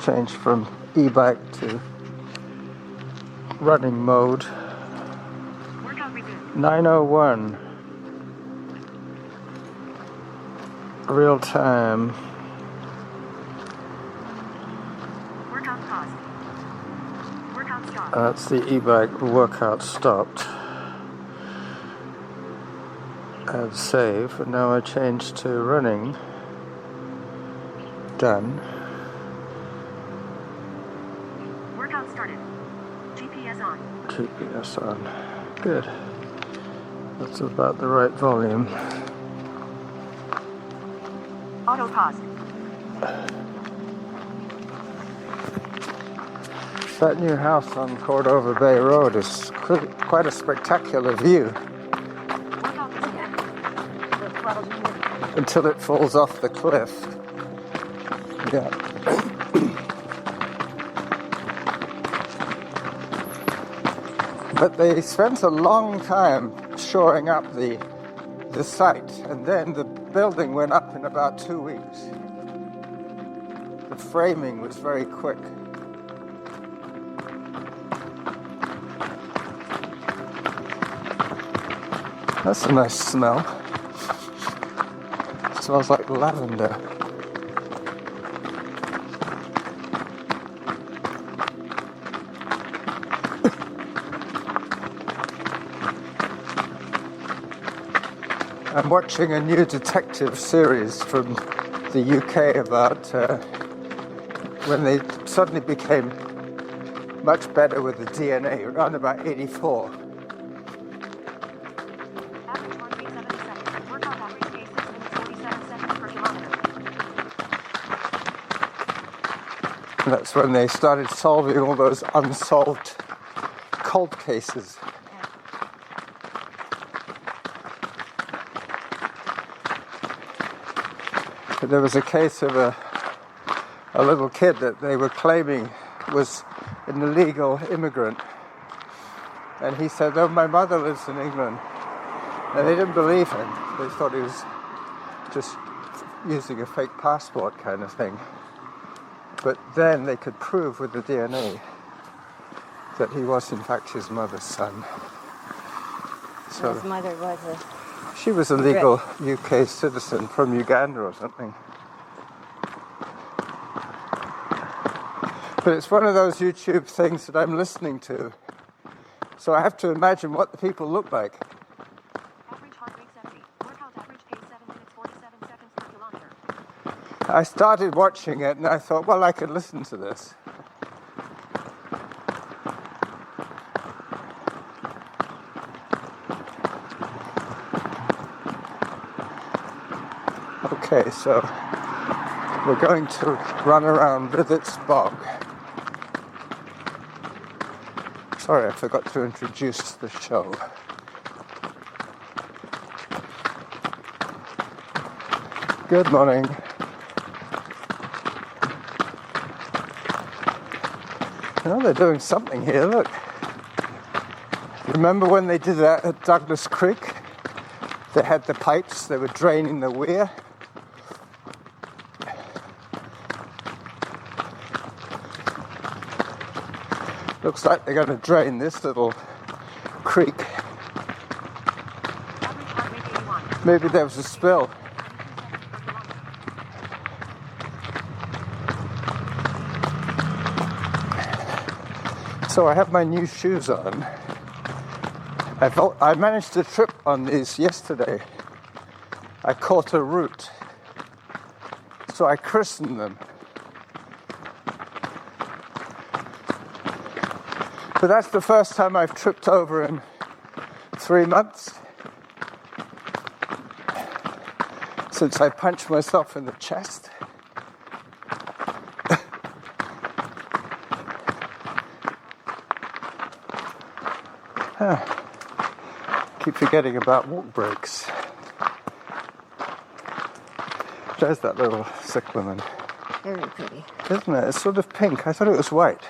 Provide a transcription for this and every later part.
change from e-bike to running mode. 9:01 real time. That's the e-bike workout stopped. Add save, and now I change to running. Done. Workout started. GPS on. GPS on. Good. That's about the right volume. Auto pause. That new house on Cordova Bay Road is quite a spectacular view. Until it falls off the cliff. Yeah. But they spent a long time shoring up the site, and then the building went up in about 2 weeks. The framing was very quick. That's a nice smell. It smells like lavender. I'm watching a new detective series from the UK about when they suddenly became much better with the DNA, around about 84. That's when they started solving all those unsolved cold cases. There was a case of a little kid that they were claiming was an illegal immigrant. And he said, "Oh, my mother lives in England." And they didn't believe him. They thought he was just using a fake passport kind of thing. But then they could prove with the DNA that he was in fact his mother's son. So his mother was she was a legal UK citizen from Uganda or something. But it's one of those YouTube things that I'm listening to. So I have to imagine what the people look like. Average heart rate 70. Workout average pace 7 minutes 47 seconds per kilometer. I started watching it and I thought, well, I could listen to this. Okay, so we're going to run around Rithet's bog. Sorry, I forgot to introduce the show. Good morning. Oh, they're doing something here, look. Remember when they did that at Douglas Creek? They had the pipes, they were draining the weir. Looks like they're going to drain this little creek. Maybe there was a spill. So I have my new shoes on. I managed to trip on these yesterday. I caught a root. So I christened them. But that's the first time I've tripped over in 3 months. Since I punched myself in the chest. Keep forgetting about walk breaks. There's that little cyclamen. very pretty. Isn't it? It's sort of pink. I thought it was white.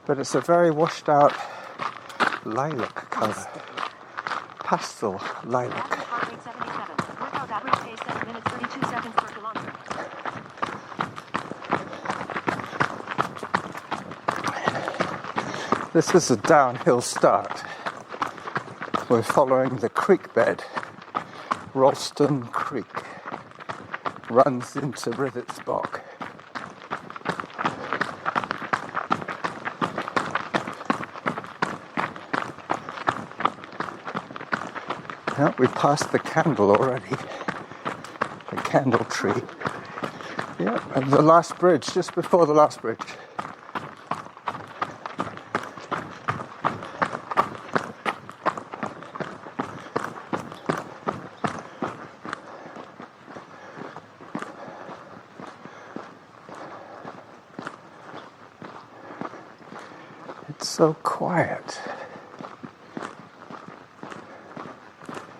But it's a very washed out lilac colour. Pastel lilac. Heart rate 77. Workout average pace 7 minutes 32 seconds per kilometer. This is a downhill start. We're following the creek bed. Ralston Creek runs into Rithet's Bog. Now we passed the candle already. The candle tree. Yeah, and the last bridge, just before the last bridge. It's so quiet.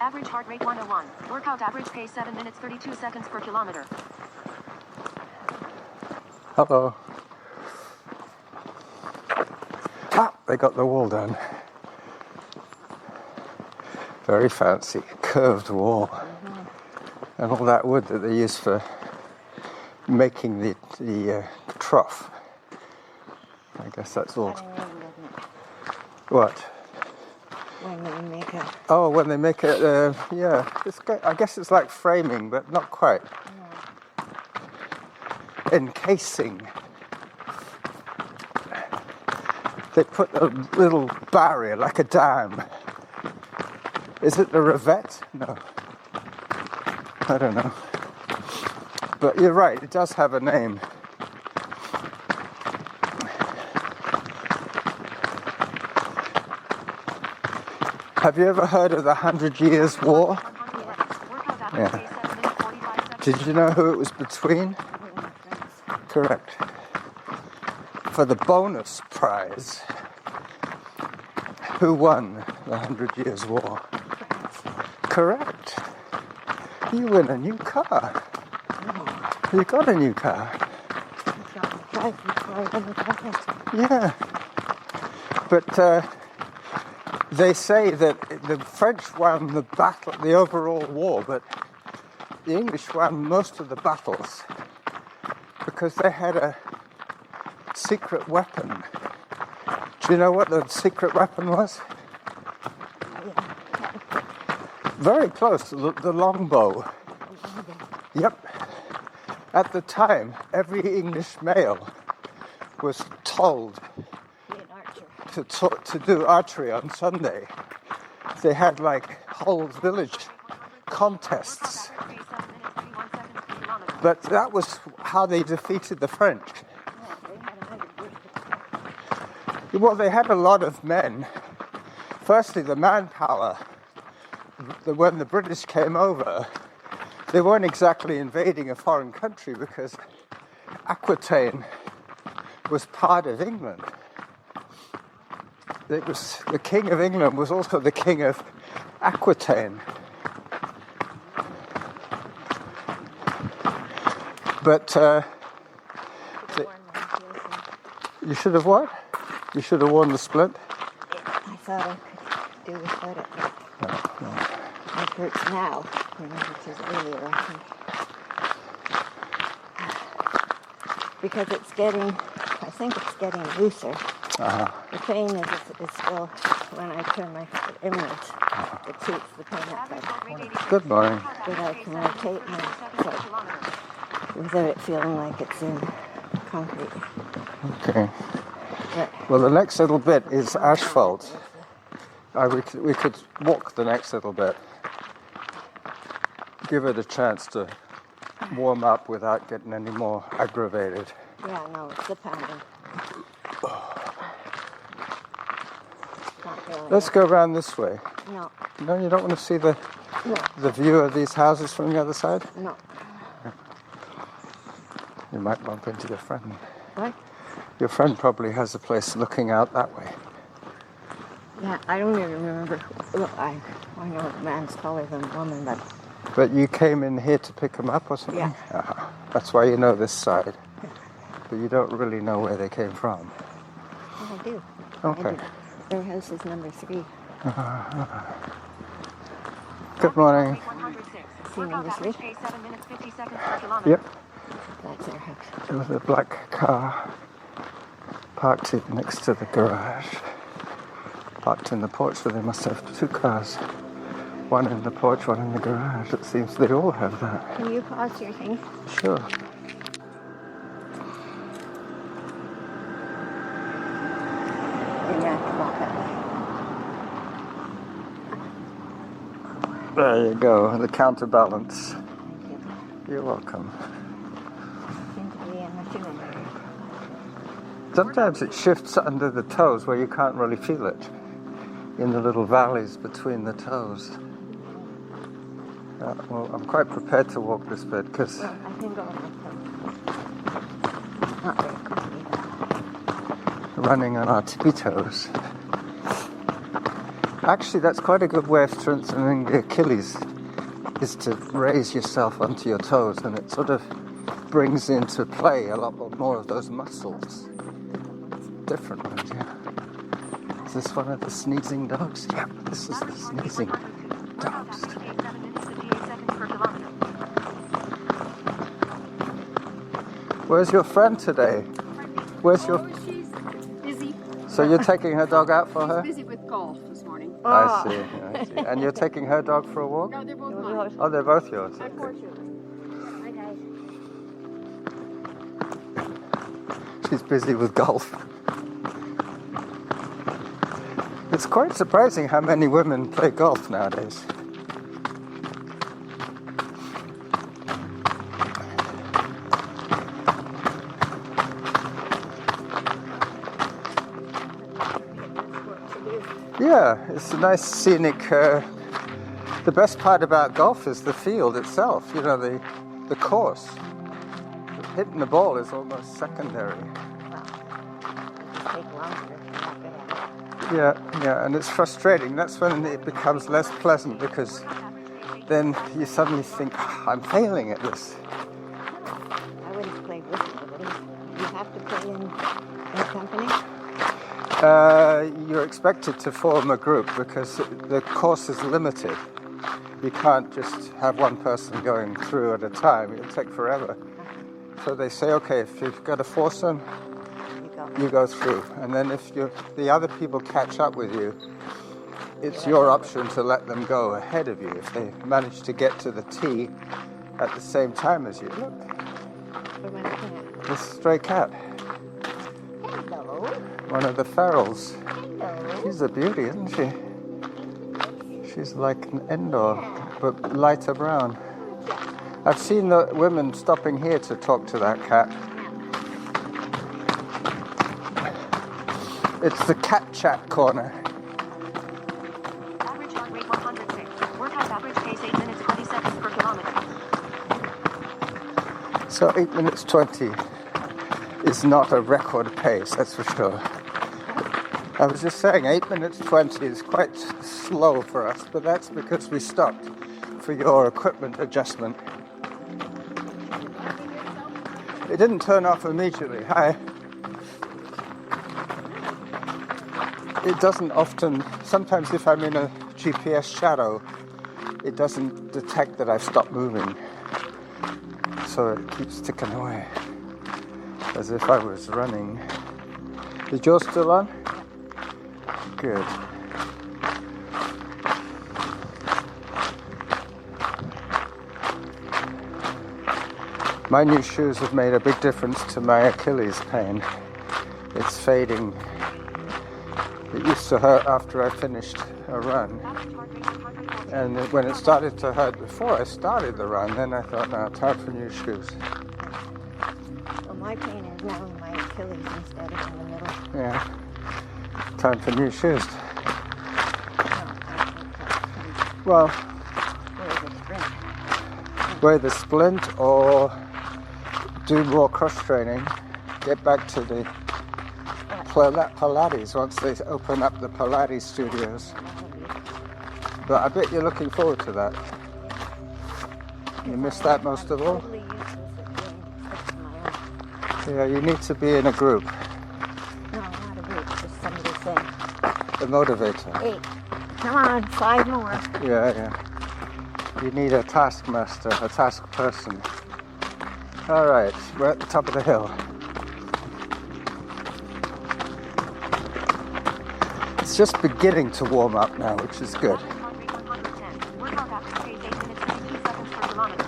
Average heart rate 101. Workout average pace 7 minutes 32 seconds per kilometer. Hello. Ah, they got the wall done. Very fancy, curved wall. And all that wood that they use for making the trough. I guess that's all. What? When they make it. Oh, when they make it, yeah. I guess it's like framing, but not quite. Encasing. They put a little barrier, like a dam. Is it the Rithet? No. I don't know. But you're right, it does have a name. Have you ever heard of the 100 Years' War? Yeah. Did you know who it was between? Correct. For the bonus prize, who won the 100 Years' War? Correct. You win a new car. You got a new car. Yeah. But they say that the French won the battle, the overall war, but the English won most of the battles because they had a secret weapon. Do you know what the secret weapon was? Very close to the longbow. Yep. At the time, every English male was told to do archery on Sunday. They had like whole village contests. But that was how they defeated the French. Well, they had a lot of men. Firstly, the manpower. When the British came over, they weren't exactly invading a foreign country because Aquitaine was part of England. The King of England was also the King of Aquitaine. But you should have what? You should have worn the splint? I thought I could do without it. It hurts now, which is earlier, I think. Because it's getting looser. Uh-huh. The pain is still, when I turn my foot inwards, it keeps the pain up there. Good morning. But I can rotate my foot without it feeling like it's in concrete. Okay. But Well, the next little bit is asphalt. We could walk the next little bit. Give it a chance to warm up without getting any more aggravated. yeah, no, it's the pounding. Not really. Let's go around this way. No, No, you don't want to see the no, view of these houses from the other side? no. You might bump into your friend. What? Your friend probably has a place looking out that way. Yeah, I don't even remember. Look, I know a man's taller than a woman, but But you came in here to pick them up or something? Yeah. Uh-huh. That's why you know this side. But you don't really know where they came from. I do. Okay. I do. Their house is number 3. Good morning. See number 3? Pace 7 minutes 50 seconds per kilometer. Yep. That's their house. There was a black car parked next to the garage. parked in the porch, so they must have 2 cars. One in the porch, one in the garage. It seems they all have that. Can you pause your thing? Sure. And you have to walk that way. There you go, the counterbalance. Thank you. You're welcome. Seem to be in the feeling area. Sometimes it shifts under the toes where you can't really feel it. In the little valleys between the toes. Well, I'm quite prepared to walk this bit because Well, I can go on my toes. Not very quickly, though. running on our tippy toes. Actually, that's quite a good way of strengthening the Achilles, is to raise yourself onto your toes, and it sort of brings into play a lot more of those muscles. Different ones, yeah. Is this one of the sneezing dogs? Yeah, this is the sneezing dogs. Where's your friend today? Where's your... She's busy. So you're taking her dog out for her? Busy with golf this morning. I see. And you're taking her dog for a walk? No, they're both mine. Oh, they're both yours. Okay. Unfortunately. Hi, guys. She's busy with golf. It's quite surprising how many women play golf nowadays. Yeah, it's a nice scenic. The best part about golf is the field itself. You know, the course. Hitting the ball is almost secondary. Take longer. Not good at it. Yeah, and it's frustrating. That's when it becomes less pleasant because then you suddenly think, I'm failing at this. I wouldn't play with nobody. You have to play in company. You're expected to form a group because the course is limited. You can't just have one person going through at a time. It'll take forever. So they say, okay, if you've got a foursome, you go through. And then if the other people catch up with you, it's your option to let them go ahead of you if they manage to get to the tee at the same time as you. Look, What am I looking at? this stray cat, Hello. one of the ferals. Hello. She's a beauty, isn't she? She's like an Endor, but lighter brown. I've seen the women stopping here to talk to that cat. It's the cat chat corner. Average heart rate 106. Workout average pace 8 minutes 20 seconds per kilometer. So 8 minutes 20 is not a record pace, that's for sure. I was just saying 8 minutes 20 is quite slow for us, but that's because we stopped for your equipment adjustment. It didn't turn off immediately. Hi. It doesn't often, sometimes if I'm in a GPS shadow, it doesn't detect that I've stopped moving. So it keeps ticking away, as if I was running. Is yours still on? Good. My new shoes have made a big difference to my Achilles pain. It's fading. It used to hurt after I finished a run. And when it started to hurt before I started the run, then I thought, no, time for new shoes. Well, my pain is now in my Achilles instead of in the middle. Yeah. Time for new shoes. Well, wear the splint or do more cross training. Get back to the Pilates once they open up the Pilates studios. But I bet you're looking forward to that. You missed that most of all? Yeah, you need to be in a group. No, not a group, just somebody saying, A motivator. 8. Come on, 5 more. Yeah. You need a taskmaster, a task person. All right, we're at the top of the hill. It's It's just beginning to warm up now, which is good. Average heart rate 110. Workout average pace 8 minutes 52 seconds per kilometer.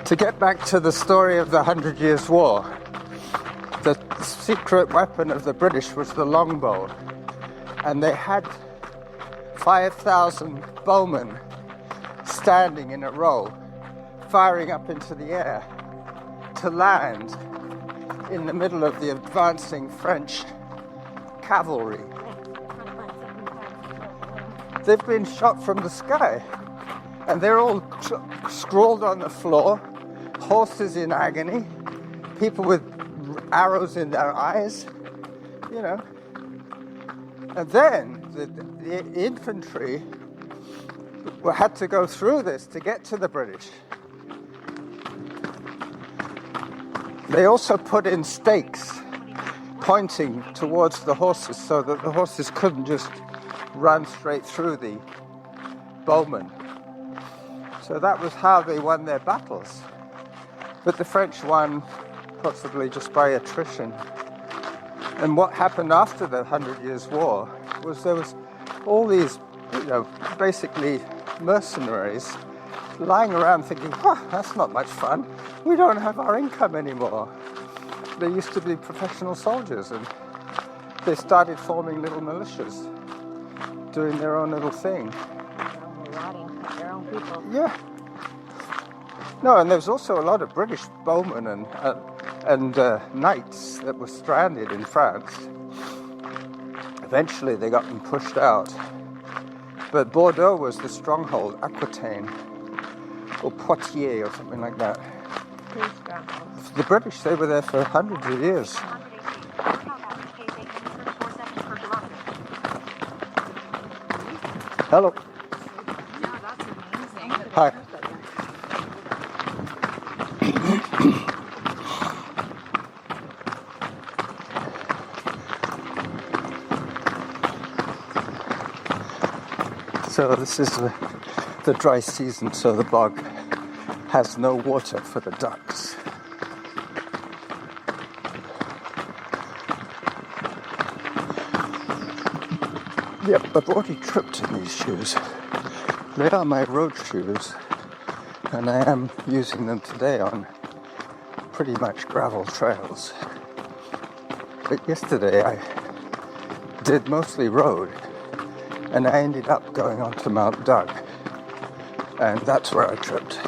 To get back to the story of the 100 Years' War, the secret weapon of the British was the longbow, and they had 5,000 bowmen standing in a row, firing up into the air to land in the middle of the advancing French cavalry. They've been shot from the sky, and they're all scrawled on the floor, horses in agony, people with arrows in their eyes, you know. And then the infantry had to go through this to get to the British. They also put in stakes pointing towards the horses so that the horses couldn't just run straight through the bowmen. So that was how they won their battles. But the French won possibly just by attrition. And what happened after the 100 Years' War was there was all these, you know, basically mercenaries lying around thinking, oh, that's not much fun. We don't have our income anymore. They used to be professional soldiers, and they started forming little militias, doing their own little thing. Marauding their own people. Yeah. No, and there's also a lot of British bowmen and knights that were stranded in France. Eventually they got them pushed out. But Bordeaux was the stronghold, Aquitaine, or Poitiers, or something like that. The British, they were there for hundreds of years. 118. Workout average pace 8 minutes 34 seconds per kilometer. Hello. Yeah, that's amazing. Hi. So this is the dry season, so the bog has no water for the ducks. Yep, I've already tripped in these shoes. They are my road shoes, and I am using them today on pretty much gravel trails. But yesterday I did mostly road, and I ended up going onto Mount Doug, and that's where I tripped.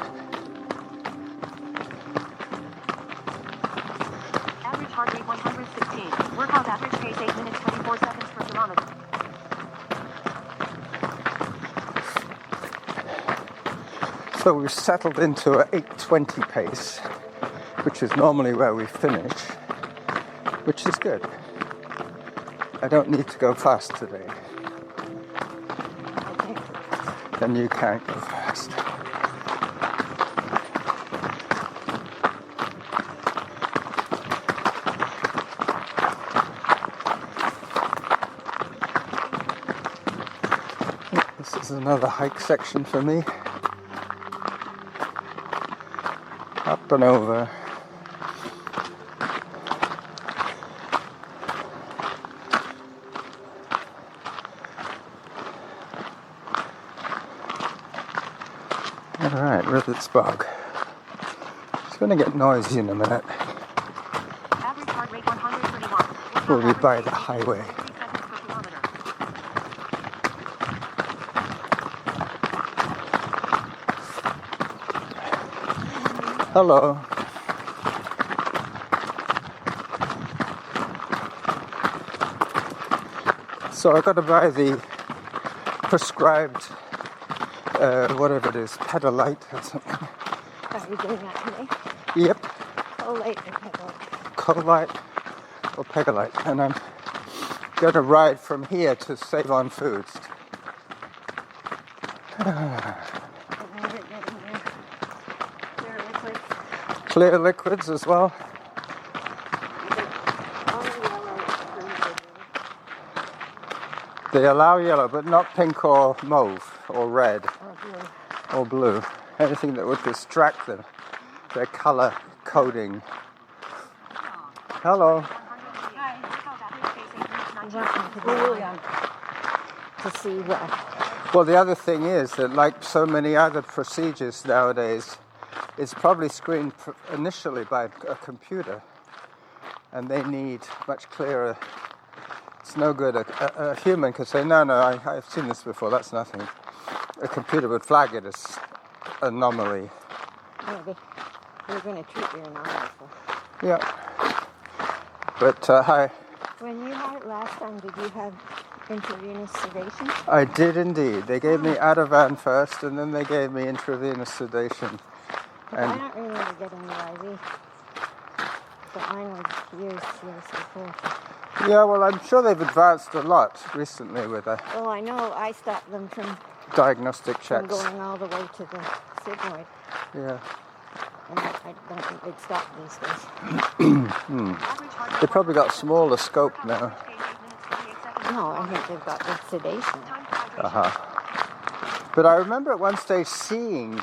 Average heart rate 116. Workout average pace 8 minutes 24 seconds per kilometer. So we've settled into an 8:20 pace, which is normally where we finish, which is good. I don't need to go fast today. Then you can't go fast. This is another hike section for me. Up and over. Alright, Rithet's bog. It's going to get noisy in a minute. Average heart rate 131. We'll be by the highway. 3 seconds per kilometer. Hello. So I got to buy the prescribed, whatever it is, pedalite or something. Are you doing that today? Yep, Oh, late or pedal? colite or pedalite, and I'm going to ride from here to save on foods. Clear liquids as well. They allow yellow, but not pink or mauve or red or blue. Anything that would distract them their color coding. Hello. To see what. Well, the other thing is that, like so many other procedures nowadays, it's probably screened initially by a computer, and they need much clearer. It's no good. A human could say, no, I've seen this before, that's nothing. A computer would flag it as anomaly. Maybe. You're going to treat your anomaly. Yeah. But, hi. When you had it last time, did you have intravenous sedation? I did indeed. They gave me Ativan first, and then they gave me intravenous sedation. I don't remember getting the IV. But mine was years before. Yeah, well, I'm sure they've advanced a lot recently with Oh, I know. I stopped them from diagnostic from checks. going all the way to the sigmoid. Yeah. And I don't think they'd stop these days. They probably got smaller scope now. No, I think they've got the sedation. But I remember at one stage seeing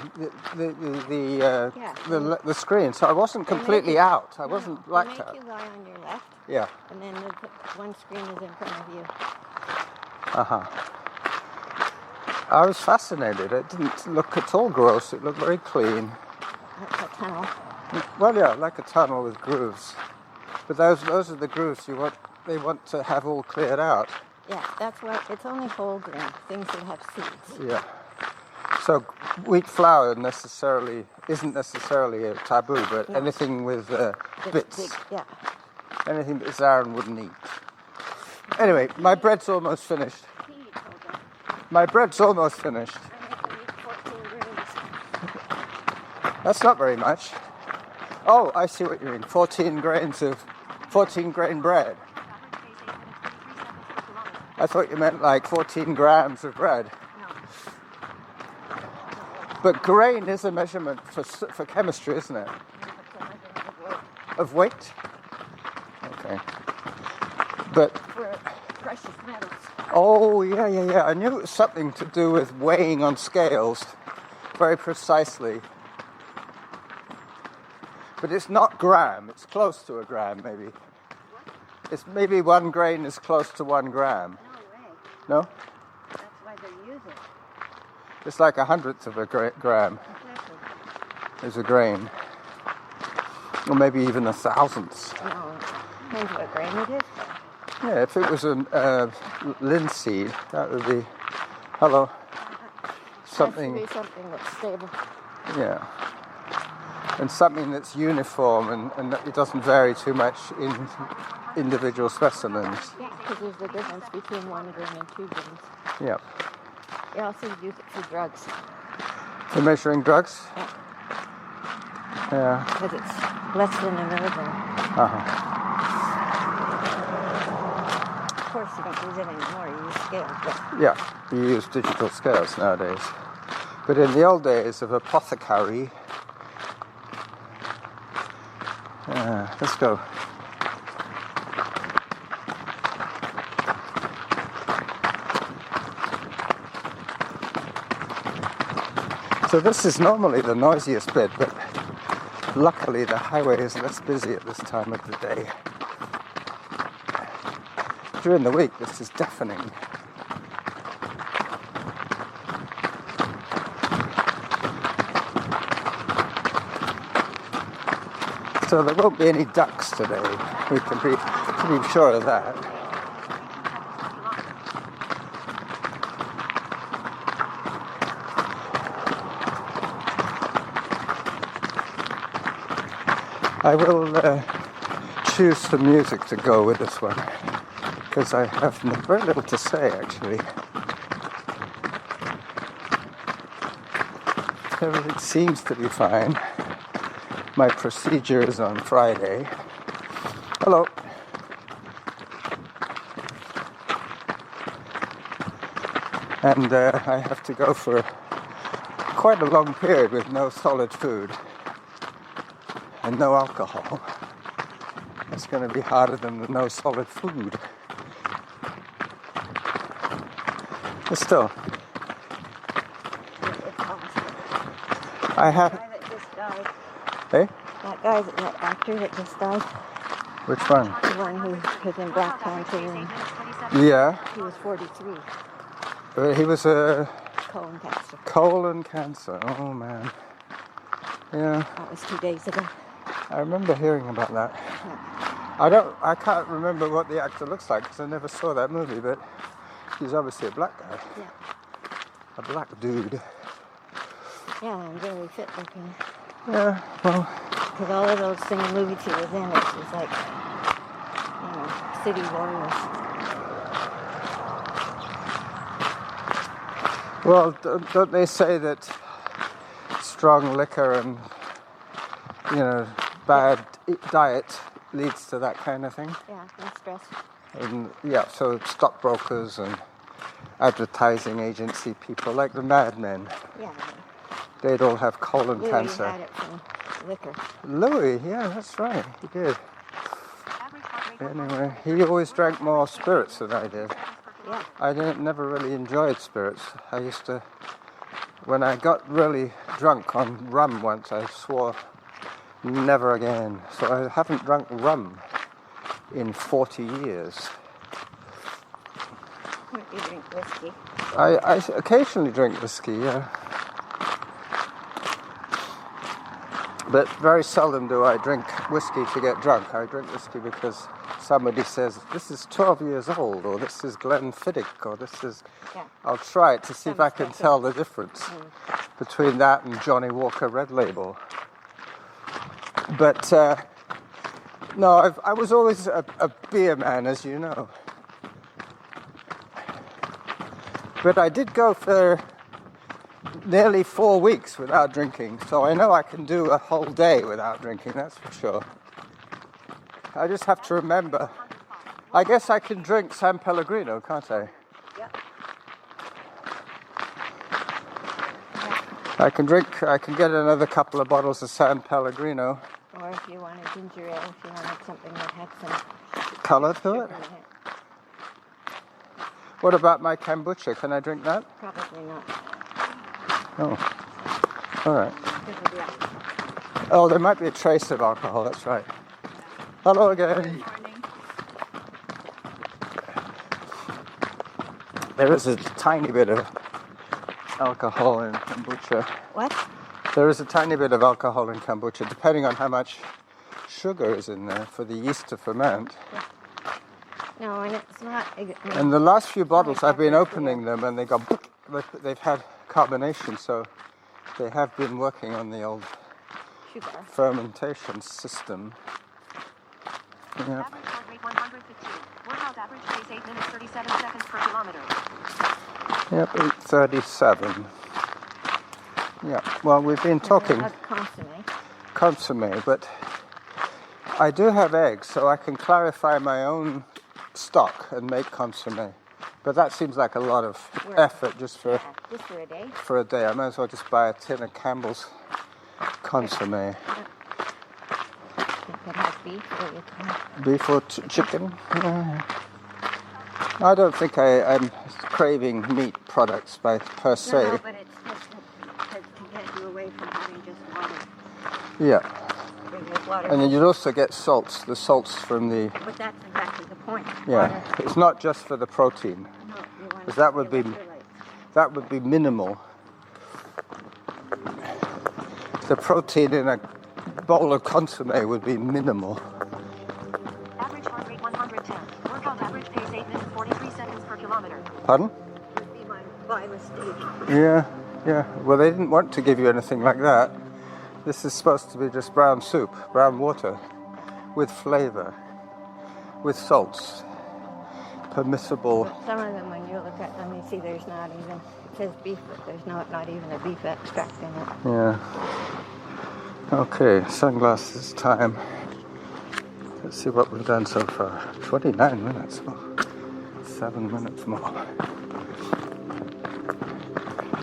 the screen, so I wasn't completely out. I wasn't blacked They out. make you lie on your left, Yeah. and then the one screen is in front of you. I was fascinated. It didn't look at all gross. It looked very clean. That's a tunnel. Well, yeah, like a tunnel with grooves. But those are the grooves they want to have all cleared out. Yeah, that's why it's only whole grain, things that have seeds. Yeah. So wheat flour isn't necessarily a taboo, but anything with bits, Yeah. anything that Zarin wouldn't eat. Anyway, my bread's almost finished. My bread's almost finished. I make them eat 14 grains. That's not very much. Oh, I see what you mean. 14 grain bread. I thought you meant like 14 grams of bread. No. But grain is a measurement for chemistry, isn't it? Of weight? Okay. But For precious metals. oh, yeah. I knew it was something to do with weighing on scales very precisely. But it's not gram. It's close to a gram, maybe. It's maybe 1 grain is close to 1 gram. No way. No? That's why they use it. It's like 1/100th of a gram Exactly. is a grain. Or maybe even 1,000th. No, depends what grain it is. Yeah, if it was a linseed, that would be, hello, something, Has to be something that's stable. yeah. And something that's uniform and that it doesn't vary too much in individual specimens. Yeah, because there's the difference between 1 grain and 2 grains. Yeah. They also use it for drugs. For measuring drugs? Yeah. Yeah. Because it's less than a milligram. Of course, you don't use it anymore. You use scales. But Yeah, you use digital scales nowadays. But in the old days of apothecary, let's go. So this is normally the noisiest bit, but luckily the highway is less busy at this time of the day. During the week, this is deafening. So there won't be any ducks today. We can be pretty sure of that. I will choose some music to go with this one, because I have very little to say, actually. Everything seems to be fine. My procedure is on Friday. Hello. And I have to go for quite a long period with no solid food and no alcohol. It's going to be harder than the no solid food. But still, it's awesome. I have... The guy that just died, Hey? That actor that just died, Which one? the one who was in Black Panther, and Yeah. he was 43, He was a colon cancer. colon cancer. Oh, man. Yeah. That was 2 days ago. I remember hearing about that. Yeah. I can't remember what the actor looks like because I never saw that movie, but he's obviously a black guy. Yeah. A black dude. Yeah, and very fit looking. Yeah, well, Because all of those singing movies he was in, it was like, city warriors. well, don't they say that strong liquor and, bad diet leads to that kind of thing? Yeah, and stress. And yeah, so stockbrokers and advertising agency people, like the madmen, Yeah. they'd all have colon Louis cancer. had it from liquor. Louis, yeah, that's right, he did. Anyway, he always drank more spirits than I did. Yeah. I never really enjoyed spirits. I used to, when I got really drunk on rum once, I swore never again. So I haven't drunk rum in 40 years. You drink whiskey. I occasionally drink whiskey, yeah. But very seldom do I drink whiskey to get drunk. I drink whiskey because somebody says, this is 12 years old, or this is Glenfiddich, or this is... Yeah. I'll try it to see if I can tell the difference between that and Johnny Walker Red Label. But, no, I was always a beer man, as you know. But I did go for nearly 4 weeks without drinking, so I know I can do a whole day without drinking, that's for sure. I just have to remember. I guess I can drink San Pellegrino, can't I? Yep. I can get another couple of bottles of San Pellegrino. Or if you wanted ginger ale, if you wanted something that had some Colour to sugar it? in it. What about my kombucha? Can I drink that? Probably not. Oh, all right. Because of the Oh, there might be a trace of alcohol, that's right. Hello again. There is a tiny bit of alcohol in kombucha. What? There is a tiny bit of alcohol in kombucha, depending on how much sugar is in there for the yeast to ferment. No, and it's not. And the last few bottles, I've been opening them and they've had carbonation, so they have been working on the old Sugar. fermentation system. Yeah. Average heart rate 115. Workout average pace 8 minutes 37 seconds per kilometer. Yep, 8:37. Yeah, well, we've been talking consomme, but I do have eggs, so I can clarify my own stock and make consomme. But that seems like a lot of effort just for Yeah, just for a day. for a day. I might as well just buy a tin of Campbell's consomme. It has beef or you can. Beef or chicken? Yeah. I don't think I'm craving meat products per se. No, but it's just to get you away from having just water. Yeah. With water. And then you'd also get salts, the salts from the... But that's exactly the point. Yeah, Water. it's not just for the protein. No, you want Because that would be... electrolytes. That would be minimal. The protein in a bowl of consomme would be minimal. Average heart rate 110. Workout average pace 8 minutes 43 seconds per kilometer. Pardon? Would be by mistake. Yeah. Well, they didn't want to give you anything like that. This is supposed to be just brown soup, brown water, with flavor, with salts, permissible. But some of them, when you look at them, you see there's not even, it says beef, but there's not even a beef extract in it. Yeah. Okay, sunglasses time. Let's see what we've done so far. 29 minutes. Oh, 7 minutes more.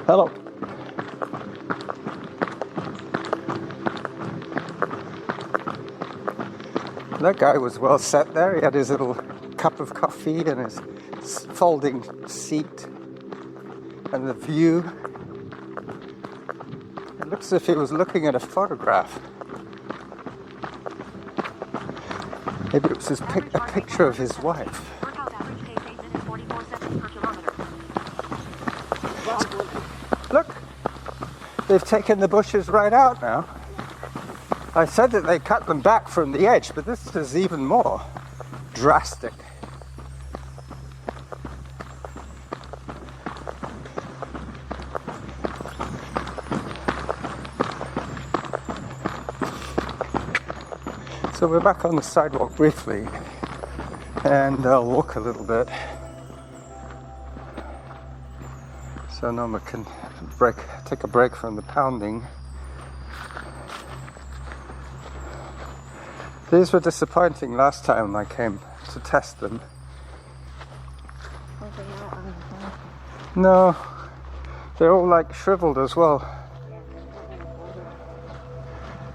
Hello. That guy was well set there. He had his little cup of coffee and his folding seat and the view. It looks as if he was looking at a photograph. Maybe it was a picture of his wife. Workout average pace 8 minutes 44 seconds per kilometer. Look, they've taken the bushes right out now. I said that they cut them back from the edge, but this is even more drastic. So we're back on the sidewalk briefly, and I'll walk a little bit so Norma can take a break from the pounding. These were disappointing last time I came to test them. No, they're all like shriveled as well.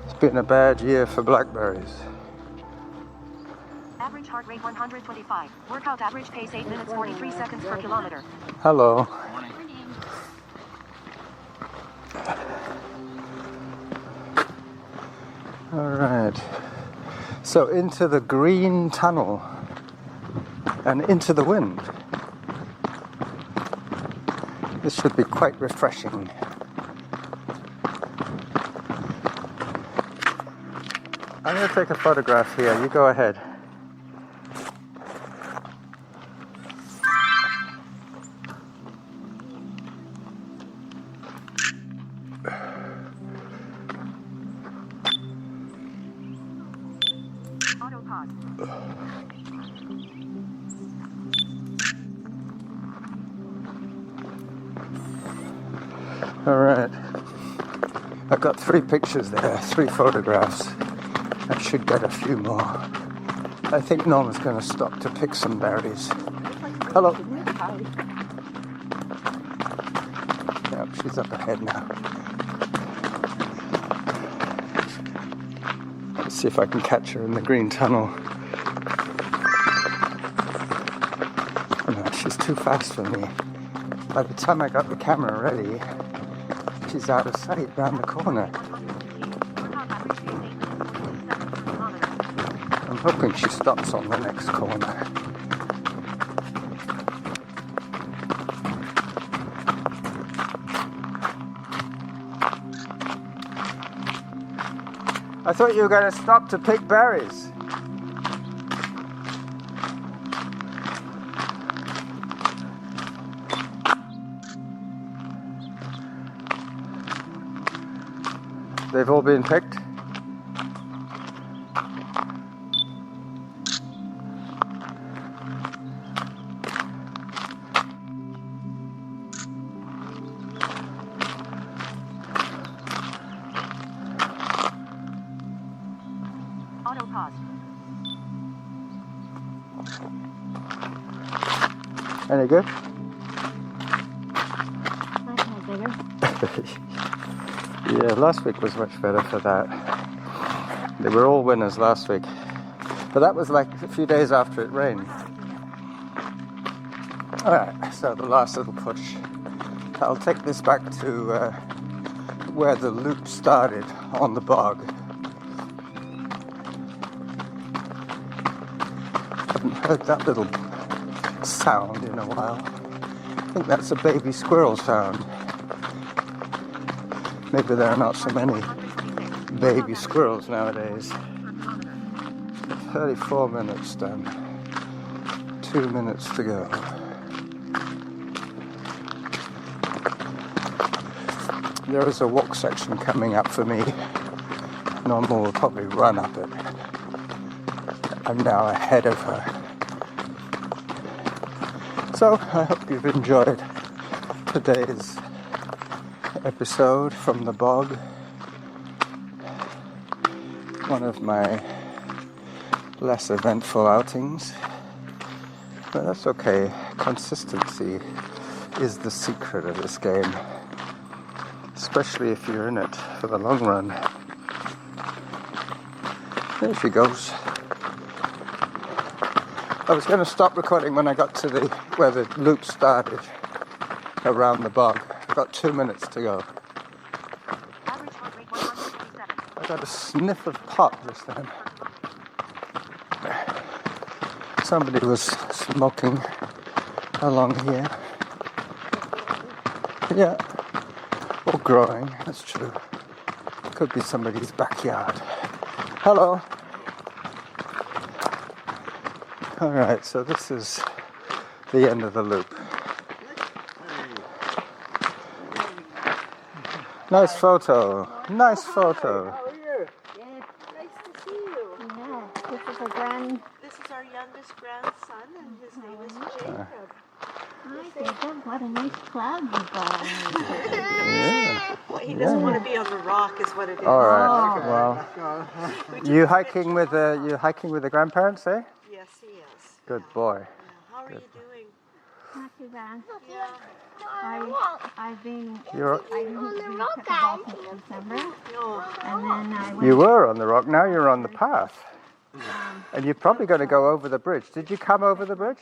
It's been a bad year for blackberries. Average heart rate 125. Workout average pace 8 minutes 43 seconds per kilometer. Hello. All right. So into the green tunnel and into the wind. This should be quite refreshing. I'm going to take a photograph here. You go ahead. Auto pause. All right. I've got 3 pictures there, 3 photographs. I should get a few more. I think Norma's going to stop to pick some berries. Hello. Yep, she's up ahead now. Let's see if I can catch her in the green tunnel. No, she's too fast for me. By the time I got the camera ready, she's out of sight round the corner. I'm hoping she stops on the next corner. I thought you were going to stop to pick berries. They've all been picked? Auto pause. Any good? Yeah, last week was much better for that. They were all winners last week. But that was like a few days after it rained. Alright, so the last little push. I'll take this back to where the loop started on the bog. Haven't heard that little sound in a while. I think that's a baby squirrel sound. Maybe there are not so many baby squirrels nowadays. 34 minutes done. 2 minutes to go. There is a walk section coming up for me. Norma will probably run up it. I'm now ahead of her. So I hope you've enjoyed today's episode from the bog. One of my less eventful outings. But that's okay. Consistency is the secret of this game. Especially if you're in it for the long run. There she goes. I was going to stop recording when I got to where the loop started around the bog. I've got 2 minutes to go. Average heart rate 157. I got a sniff of pot just then. Somebody was smoking along here. Yeah, or growing, that's true. Could be somebody's backyard. Hello. Alright, so this is the end of the loop. Nice photo. Nice photo. How are you? Yes. Nice to see you. Yeah. This is This is our youngest grandson, and his name is Jacob. Hi, Jacob. What a nice cloud you got on you. Yeah. Well, he doesn't want to be on the rock, is what it is. Alright, well, We took you a hiking with the grandparents, eh? Yes, he is. Good Yeah. boy. Yeah. How are you doing? Not too bad. Yeah. I've been You're, I didn't do pickleball since December, No. and then I went. you were on the rock, now you're on the path. And you're probably going to go over the bridge. Did you come over the bridge?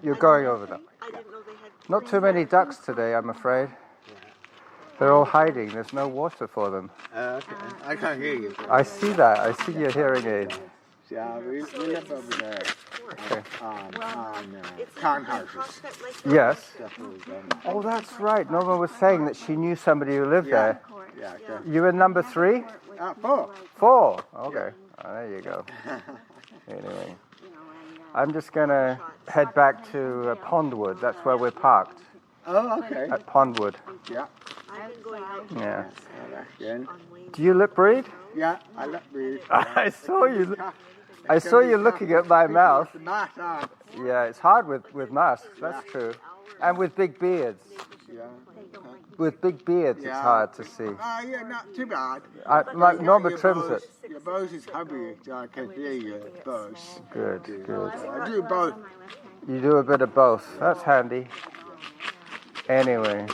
You're going over them. I didn't know they had. Not too many ducks today, I'm afraid. They're all hiding. There's no water for them. Okay. I can't hear you. I see that. I see your hearing aid. Yeah, we live over there. Okay. On It's town across houses. that lake. Yes. That's what we've done. Oh, that's right. Norma was saying that she knew somebody who lived there. Yeah, okay. You in number 3? 4. 4. Okay. Oh, there you go. Anyway, I'm just going to head back to Pondwood. That's where we're parked, Oh, okay. at Pondwood. Yeah. I've been going out Yeah. That's good. on Wayne. Do you lip read? Yeah, I let me. I saw you. I saw you looking at my mouth. The mask on. Yeah, it's hard with masks. That's true. And with big beards. Yeah. With big beards, it's Yeah. hard to see. Yeah, not too bad. Norma Your trims bows- it. Your bows is heavy, so I can hear your bows. Good, good. I do both. You do a bit of both. That's handy. Anyway.